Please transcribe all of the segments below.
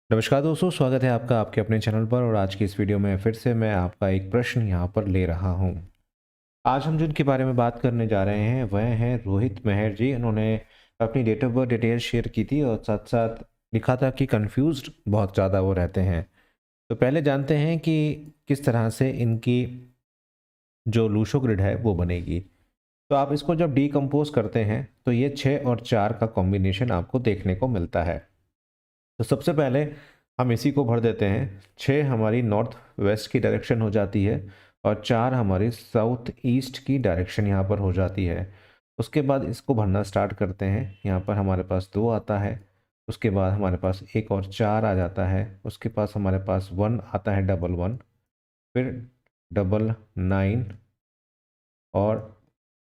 नमस्कार दोस्तों, स्वागत है आपका आपके अपने चैनल पर। और आज की इस वीडियो में फिर से मैं आपका एक प्रश्न यहाँ पर ले रहा हूँ। आज हम जिनके बारे में बात करने जा रहे हैं वह हैं रोहित मेहर जी। इन्होंने अपनी date of birth detail share की थी और साथ साथ लिखा था कि कंफ्यूज्ड बहुत ज़्यादा वो रहते हैं। तो पहले जानते हैं कि किस तरह से इनकी जो लूशो ग्रिड है वो बनेगी। तो आप इसको जब डीकम्पोज करते हैं तो ये 6 और 4 का कॉम्बिनेशन आपको देखने को मिलता है। तो सबसे पहले हम इसी को भर देते हैं। 6 हमारी नॉर्थ वेस्ट की डायरेक्शन हो जाती है और 4 हमारी साउथ ईस्ट की डायरेक्शन यहाँ पर हो जाती है। उसके बाद इसको भरना स्टार्ट करते हैं। यहाँ पर हमारे पास 2 आता है, उसके बाद हमारे पास एक और 4 आ जाता है, उसके पास हमारे पास 1 आता है, डबल 1, फिर डबल 9 और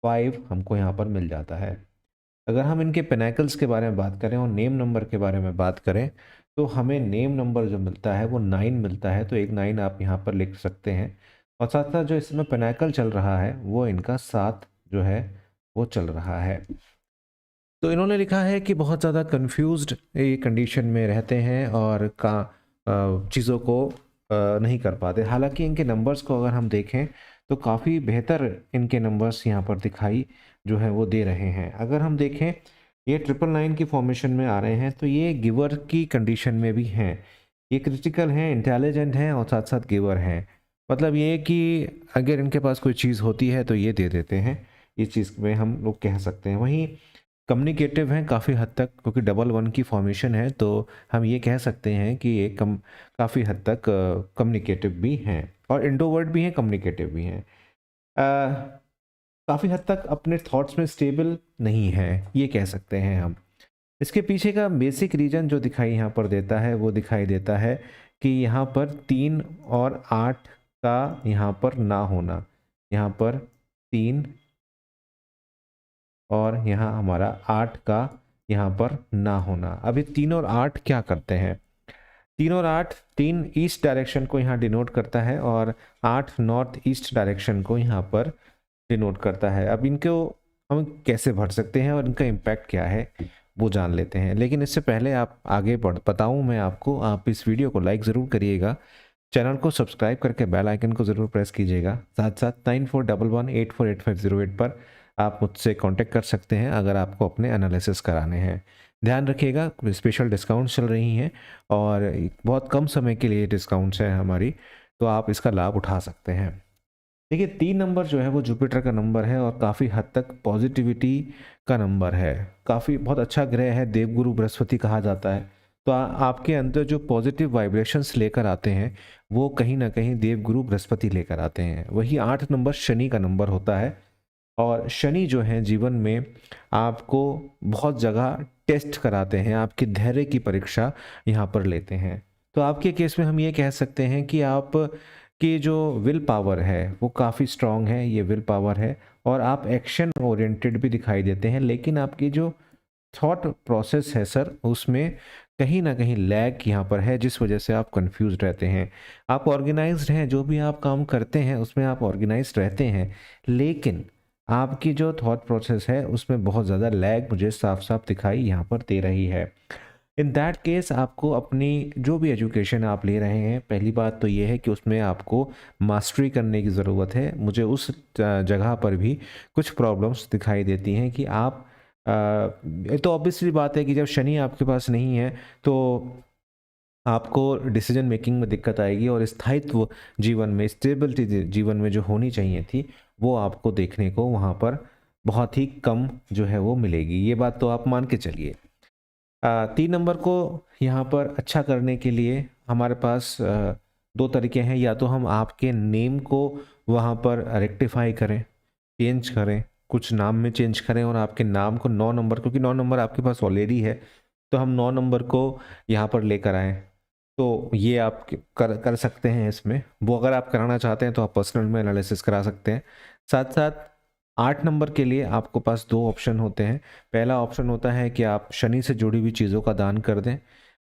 5 हमको यहाँ पर मिल जाता है। अगर हम इनके पिनाकल्स के बारे में बात करें और नेम नंबर के बारे में बात करें तो हमें नेम नंबर जो मिलता है वो 9 मिलता है। तो एक 9 आप यहाँ पर लिख सकते हैं। और साथ साथ जो इसमें पिनाकल चल रहा है वो इनका 7 जो है वो चल रहा है। तो इन्होंने लिखा है कि बहुत ज़्यादा कंफ्यूज्ड ये कंडीशन में रहते हैं और चीज़ों को नहीं कर पाते। हालांकि इनके नंबर्स को अगर हम देखें तो काफ़ी बेहतर इनके नंबर्स यहाँ पर दिखाई जो है वो दे रहे हैं। अगर हम देखें ये 999 की फॉर्मेशन में आ रहे हैं तो ये गिवर की कंडीशन में भी हैं। ये क्रिटिकल हैं, इंटेलिजेंट हैं और साथ साथ गिवर हैं। मतलब ये कि अगर इनके पास कोई चीज़ होती है तो ये दे देते हैं। इस चीज़ में हम लोग कह सकते हैं। वहीं कम्युनिकेटिव हैं काफ़ी हद तक, क्योंकि डबल 1 की फॉर्मेशन है तो हम ये कह सकते हैं कि ये काफ़ी हद तक कम्युनिकेटिव भी हैं और इंट्रोवर्ट भी हैं, कम्युनिकेटिव भी हैं। काफ़ी हद तक अपने थॉट्स में स्टेबल नहीं है, ये कह सकते हैं हम। इसके पीछे का बेसिक रीज़न जो दिखाई यहाँ पर देता है वो दिखाई देता है कि यहाँ पर 3 और 8 का यहाँ पर ना होना। यहाँ पर 3 और यहाँ हमारा 8 का यहाँ पर ना होना। अभी 3 और 8 क्या करते हैं? 3 और 8, 3 ईस्ट डायरेक्शन को यहाँ डिनोट करता है और 8 नॉर्थ ईस्ट डायरेक्शन को यहाँ पर डिनोट करता है। अब इनको हम कैसे भर सकते हैं और इनका इम्पैक्ट क्या है वो जान लेते हैं। लेकिन इससे पहले आप आगे बताऊँ मैं आपको, आप इस वीडियो को लाइक ज़रूर करिएगा, चैनल को सब्सक्राइब करके बेल आइकन को ज़रूर प्रेस कीजिएगा। साथ साथ 9411848508 पर आप मुझसे कांटेक्ट कर सकते हैं अगर आपको अपने एनालिसिस कराने हैं। ध्यान रखिएगा, स्पेशल डिस्काउंट्स चल रही हैं और बहुत कम समय के लिए डिस्काउंट्स हैं हमारी, तो आप इसका लाभ उठा सकते हैं। देखिए 3 नंबर जो है वो जुपिटर का नंबर है और काफ़ी हद तक पॉजिटिविटी का नंबर है। काफ़ी बहुत अच्छा ग्रह है, देवगुरु बृहस्पति कहा जाता है। तो आपके अंदर जो पॉजिटिव वाइब्रेशंस लेकर आते हैं वो कहीं ना कहीं देवगुरु बृहस्पति लेकर आते हैं। वही 8 नंबर शनि का नंबर होता है और शनि जो है जीवन में आपको बहुत जगह टेस्ट कराते हैं, आपके धैर्य की परीक्षा यहाँ पर लेते हैं। तो आपके केस में हम ये कह सकते हैं कि आप की जो विल पावर है वो काफ़ी स्ट्रांग है, ये विल पावर है और आप एक्शन ओरिएंटेड भी दिखाई देते हैं। लेकिन आपकी जो थॉट प्रोसेस है सर, उसमें कहीं ना कहीं लैग यहाँ पर है, जिस वजह से आप कंफ्यूज रहते हैं। आप ऑर्गेनाइज्ड हैं, जो भी आप काम करते हैं उसमें आप ऑर्गेनाइज्ड रहते हैं, लेकिन आपकी जो थॉट प्रोसेस है उसमें बहुत ज़्यादा लैग मुझे साफ साफ दिखाई यहाँ पर दे रही है। इन दैट केस आपको अपनी जो भी एजुकेशन आप ले रहे हैं, पहली बात तो ये है कि उसमें आपको मास्टरी करने की ज़रूरत है। मुझे उस जगह पर भी कुछ प्रॉब्लम्स दिखाई देती हैं कि आप तो ऑब्वियसली बात है कि जब शनि आपके पास नहीं है तो आपको डिसीजन मेकिंग में दिक्कत आएगी और स्थायित्व जीवन में, स्टेबिलिटी जीवन में जो होनी चाहिए थी वो आपको देखने को वहाँ पर बहुत ही कम जो है वो मिलेगी। ये बात तो आप मान के चलिए। 3 नंबर को यहाँ पर अच्छा करने के लिए हमारे पास 2 तरीके हैं। या तो हम आपके नेम को वहाँ पर रेक्टिफाई करें, चेंज करें, कुछ नाम में चेंज करें और आपके नाम को 9 नंबर, क्योंकि 9 नंबर आपके पास ऑलरेडी है तो हम 9 नंबर को यहाँ पर लेकर आएँ। तो ये आप कर सकते हैं। इसमें वो अगर आप कराना चाहते हैं तो आप पर्सनल में एनालिसिस करा सकते हैं। साथ साथ 8 नंबर के लिए आपको पास 2 ऑप्शन होते हैं। पहला ऑप्शन होता है कि आप शनि से जुड़ी हुई चीज़ों का दान कर दें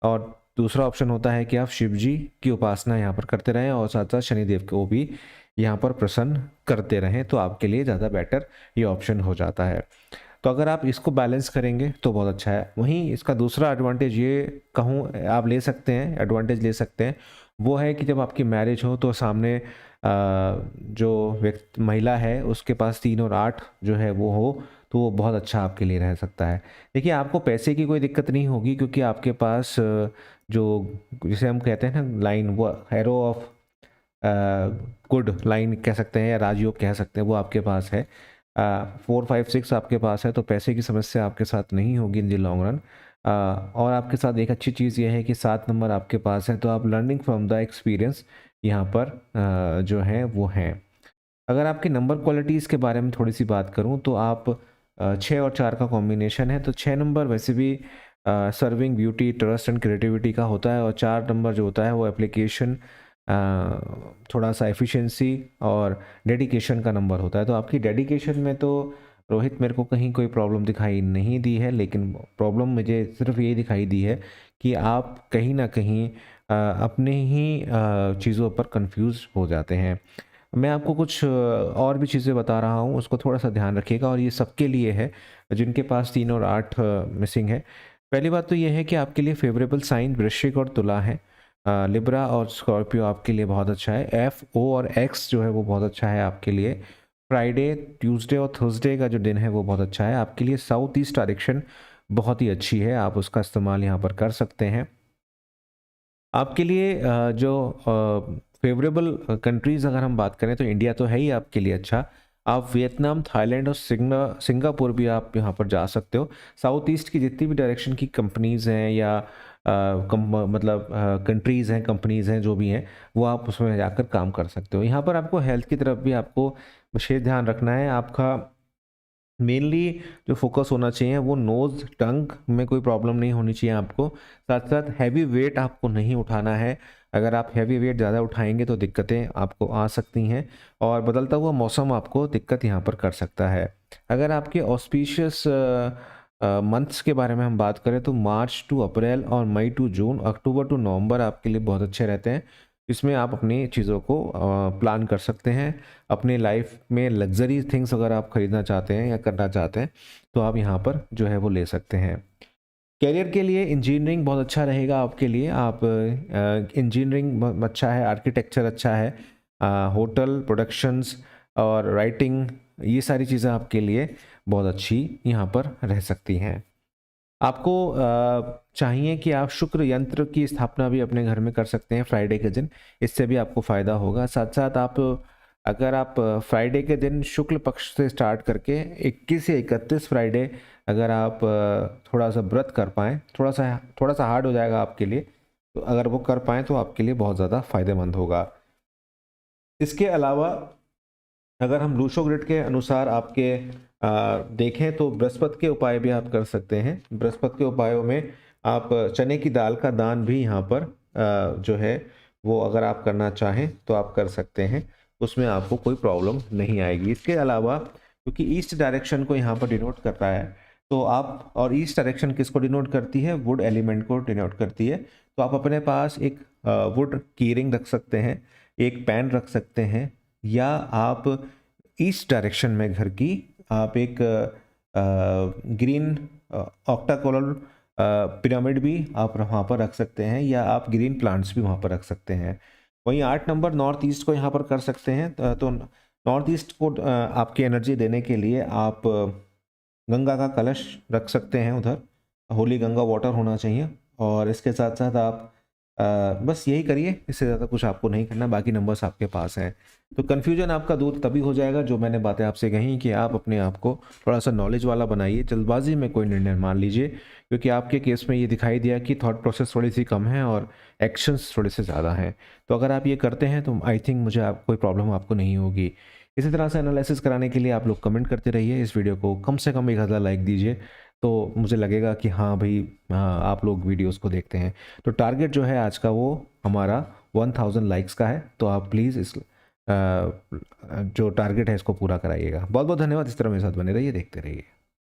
और दूसरा ऑप्शन होता है कि आप शिव जी की उपासना यहाँ पर करते रहें और साथ साथ शनिदेव को भी यहाँ पर प्रसन्न करते रहें, तो आपके लिए ज़्यादा बेटर ये ऑप्शन हो जाता है। तो अगर आप इसको बैलेंस करेंगे तो बहुत अच्छा है। वहीं इसका दूसरा एडवांटेज ये कहूँ आप ले सकते हैं, एडवांटेज ले सकते हैं, वो है कि जब आपकी मैरिज हो तो सामने जो व्यक्ति महिला है उसके पास 3 और 8 जो है वो हो, तो वो बहुत अच्छा आपके लिए रह सकता है। देखिए आपको पैसे की कोई दिक्कत नहीं होगी, क्योंकि आपके पास जो जिसे हम कहते हैं ना लाइन, वो एरो ऑफ गुड लाइन कह सकते हैं या राजयोग कह सकते हैं, वो आपके पास है। 4 5 6 आपके पास है, तो पैसे की समस्या आपके साथ नहीं होगी इन द लॉन्ग रन। और आपके साथ एक अच्छी चीज़ ये है कि 7 नंबर आपके पास है, तो आप लर्निंग फ्रॉम द एक्सपीरियंस यहाँ पर जो है वो हैं। अगर आपकी नंबर क्वालिटीज़ के बारे में थोड़ी सी बात करूँ तो आप 6 और 4 का कॉम्बिनेशन है, तो 6 नंबर वैसे भी serving, beauty, trust and creativity का होता है, और 4 नंबर जो होता है वो एप्लीकेशन, थोड़ा सा एफिशिएंसी और डेडिकेशन का नंबर होता है। तो आपकी डेडिकेशन में तो रोहित मेरे को कहीं कोई प्रॉब्लम दिखाई नहीं दी है, लेकिन प्रॉब्लम मुझे सिर्फ ये दिखाई दी है कि आप कहीं ना कहीं अपने ही चीज़ों पर कंफ्यूज हो जाते हैं। मैं आपको कुछ और भी चीज़ें बता रहा हूँ, उसको थोड़ा सा ध्यान रखिएगा, और ये सबके लिए है जिनके पास 3 और 8 मिसिंग है। पहली बात तो ये है कि आपके लिए फेवरेबल साइन वृश्चिक और तुला है। लिब्रा और स्कॉर्पियो आपके लिए बहुत अच्छा है। एफ, ओ और एक्स जो है वो बहुत अच्छा है आपके लिए। फ्राइडे, ट्यूसडे और थर्सडे का जो दिन है वो बहुत अच्छा है आपके लिए। साउथ ईस्ट डायरेक्शन बहुत ही अच्छी है, आप उसका इस्तेमाल यहाँ पर कर सकते हैं। आपके लिए जो फेवरेबल कंट्रीज़ अगर हम बात करें तो इंडिया तो है ही आपके लिए अच्छा। आप वियतनाम, थाईलैंड और सिंगापुर भी आप यहाँ पर जा सकते हो। साउथ ईस्ट की जितनी भी डायरेक्शन की कंपनीज़ हैं या मतलब कंट्रीज़ हैं, कंपनीज़ हैं जो भी हैं, वो आप उसमें जाकर काम कर सकते हो। यहाँ पर आपको हेल्थ की तरफ भी आपको विशेष ध्यान रखना है। आपका मेनली जो फोकस होना चाहिए वो नोज़, टंग में कोई प्रॉब्लम नहीं होनी चाहिए आपको। साथ साथ हैवी वेट आपको नहीं उठाना है। अगर आप हैवी वेट ज़्यादा उठाएंगे तो दिक्कतें आपको आ सकती हैं, और बदलता हुआ मौसम आपको दिक्कत यहाँ पर कर सकता है। अगर आपके ऑस्पिशियस मंथ्स के बारे में हम बात करें तो मार्च टू अप्रैल और मई टू जून, अक्टूबर टू नवंबर आपके लिए बहुत अच्छे रहते हैं। इसमें आप अपनी चीज़ों को प्लान कर सकते हैं। अपने लाइफ में लग्जरी थिंग्स अगर आप खरीदना चाहते हैं या करना चाहते हैं तो आप यहाँ पर जो है वो ले सकते हैं। करियर के लिए इंजीनियरिंग बहुत अच्छा रहेगा आपके लिए। आप इंजीनियरिंग अच्छा है, आर्किटेक्चर अच्छा है, होटल, प्रोडक्शंस और राइटिंग, ये सारी चीज़ें आपके लिए बहुत अच्छी यहाँ पर रह सकती हैं। आपको चाहिए कि आप शुक्र यंत्र की स्थापना भी अपने घर में कर सकते हैं फ्राइडे के दिन, इससे भी आपको फ़ायदा होगा। साथ साथ आप अगर आप फ्राइडे के दिन शुक्ल पक्ष से स्टार्ट करके 21 से 31 फ्राइडे अगर आप थोड़ा सा व्रत कर पाएँ, थोड़ा सा हार्ड हो जाएगा आपके लिए, तो अगर वो कर पाएँ तो आपके लिए बहुत ज़्यादा फ़ायदेमंद होगा। इसके अलावा अगर हम लूशो ग्रिड के अनुसार आपके देखें तो बृहस्पति के उपाय भी आप कर सकते हैं। बृहस्पति के उपायों में आप चने की दाल का दान भी यहाँ पर जो है वो अगर आप करना चाहें तो आप कर सकते हैं, उसमें आपको कोई प्रॉब्लम नहीं आएगी। इसके अलावा क्योंकि ईस्ट डायरेक्शन को यहाँ पर डिनोट करता है, तो आप, और ईस्ट डायरेक्शन किसको डिनोट करती है? वुड एलिमेंट को डिनोट करती है। तो आप अपने पास एक वुड की रिंग रख सकते हैं, एक पैन रख सकते हैं, या आप ईस्ट डायरेक्शन में घर की आप एक ग्रीन ऑक्टाकोलर पिरामिड भी आप वहाँ पर रख सकते हैं, या आप ग्रीन प्लांट्स भी वहाँ पर रख सकते हैं। वहीं 8 नंबर नॉर्थ ईस्ट को यहाँ पर कर सकते हैं। तो नॉर्थ ईस्ट को आपकी एनर्जी देने के लिए आप गंगा का कलश रख सकते हैं उधर, होली गंगा वाटर होना चाहिए। और इसके साथ साथ आप बस यही करिए, इससे ज़्यादा कुछ आपको नहीं करना, बाकी नंबर्स आपके पास हैं। तो कन्फ्यूजन आपका दूर तभी हो जाएगा जो मैंने बातें आपसे कही कि आप अपने आप को थोड़ा सा नॉलेज वाला बनाइए, जल्दबाजी में कोई निर्णय मान लीजिए, क्योंकि आपके केस में ये दिखाई दिया कि थॉट प्रोसेस थोड़ी सी कम है और एक्शंस थोड़े से ज़्यादा हैं। तो अगर आप ये करते हैं तो आई थिंक मुझे कोई प्रॉब्लम आपको नहीं होगी। इसी तरह से एनालिसिस कराने के लिए आप लोग कमेंट करते रहिए, इस वीडियो को कम से कम 1000 लाइक दीजिए, तो मुझे लगेगा कि हाँ भाई, हाँ आप लोग वीडियोस को देखते हैं। तो टारगेट जो है आज का वो हमारा 1000 लाइक्स का है, तो आप प्लीज़ इस जो टारगेट है इसको पूरा कराइएगा। बहुत बहुत धन्यवाद। इस तरह मेरे साथ बने रहिए, देखते रहिए।